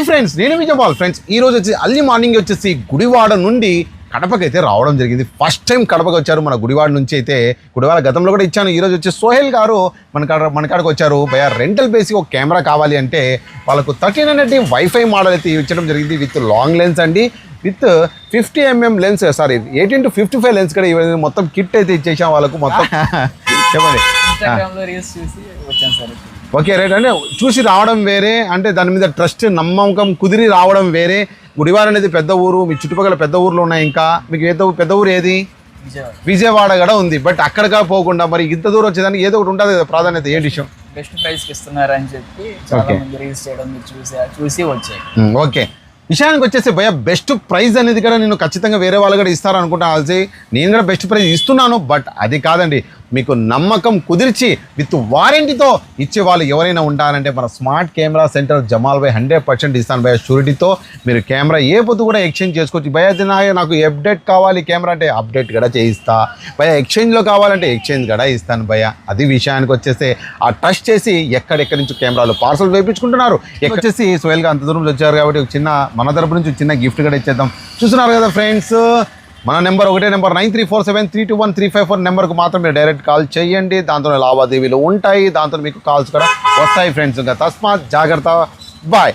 Friends నేను Vijaypal friends ఈ రోజు వచ్చి అర్లీ మార్నింగ్ వచ్చేసి గుడివాడ నుండి కడపకి అయితే రావడం జరిగింది. ఫస్ట్ టైం కడపకి వచ్చారు మన గుడివాడ నుంచి. అయితే గుడివాడ గతంలో కూడా ఇచ్చాను. ఈరోజు వచ్చి సోహెల్ గారు మన కాడకు వచ్చారు. భయ రెంటల్ బేసి ఒక కెమెరా కావాలి అంటే వాళ్ళకు 1300 వైఫై మోడల్ అయితే ఇచ్చడం జరిగింది విత్ లాంగ్ లెన్స్ అండి, with 50mm lens, sorry 18-55 lens కూడా మొత్తం కిట్ అయితే ఇచ్చేసాం వాళ్ళకు మొత్తం. చెప్పండి. Okay right. అంటే చూసి రావడం వేరే, అంటే దాని మీద ట్రస్ట్ నమ్మకం కుదిరి రావడం వేరే. గుడివాడ అనేది పెద్ద ఊరు, మీ చుట్టుపక్కల పెద్ద ఊర్లు ఉన్నాయి. ఇంకా మీకు పెద్ద ఊరు ఏది? విజయవాడ కూడా ఉంది. బట్ అక్కడిగా పోకుండా మరి ఇంత దూరం వచ్చేదానికి ఏదో ఒకటి ఉంటుంది కదా ప్రాధాన్యత. ఏ విషయం? బెస్ట్ ప్రైస్ కి ఇస్తున్నారు అని చెప్పి చాలా మంది రీల్స్ చేయడం చూసి వచ్చాయి. ఓకే, విషయానికి వచ్చేసి భయ బెస్ట్ ప్రైజ్ అనేది కూడా నేను ఖచ్చితంగా వేరే వాళ్ళు కూడా ఇస్తారనుకుంటా. నేను కూడా బెస్ట్ ప్రైజ్ ఇస్తున్నాను. బట్ అది కాదండి, మీకు నమ్మకం కుదిర్చి విత్ వారంటీతో ఇచ్చే వాళ్ళు ఎవరైనా ఉంటారంటే మన స్మార్ట్ కెమెరా సెంటర్ జమాల్ భాయ్ 100% ఇస్తాను భయ. షూరిటీతో మీరు కెమెరా ఏ పొద్దు కూడా ఎక్స్చేంజ్ చేసుకోవచ్చు భయ. నాకు అప్డేట్ కావాలి కెమెరా అంటే అప్డేట్ కూడా చేయిస్తా భయ. ఎక్స్చేంజ్లో కావాలంటే ఎక్స్చేంజ్ కూడా ఇస్తాను భయ. అది విషయానికి వచ్చేసి ఆ ట్రస్ట్ చేసి ఎక్కడెక్కడి నుంచి కెమెరాలు పార్సల్ వేయించుకుంటున్నారు. వచ్చేసి సోహెల్గా అంత దూరం వచ్చారు కాబట్టి చిన్న మన తరపు నుంచి చిన్న గిఫ్ట్ కూడా ఇచ్చేద్దాం. చూస్తున్నారు కదా ఫ్రెండ్స్, మన నెంబర్ ఒకటే నెంబర్ 9347321354 నెంబర్కు మాత్రం మీరు డైరెక్ట్ కాల్ చేయండి. దాంతో లావాదేవీలు ఉంటాయి, దాంతో మీకు కాల్స్ కూడా వస్తాయి ఫ్రెండ్స్. ఇంకా తస్మాత్ జాగ్రత్త, బాయ్.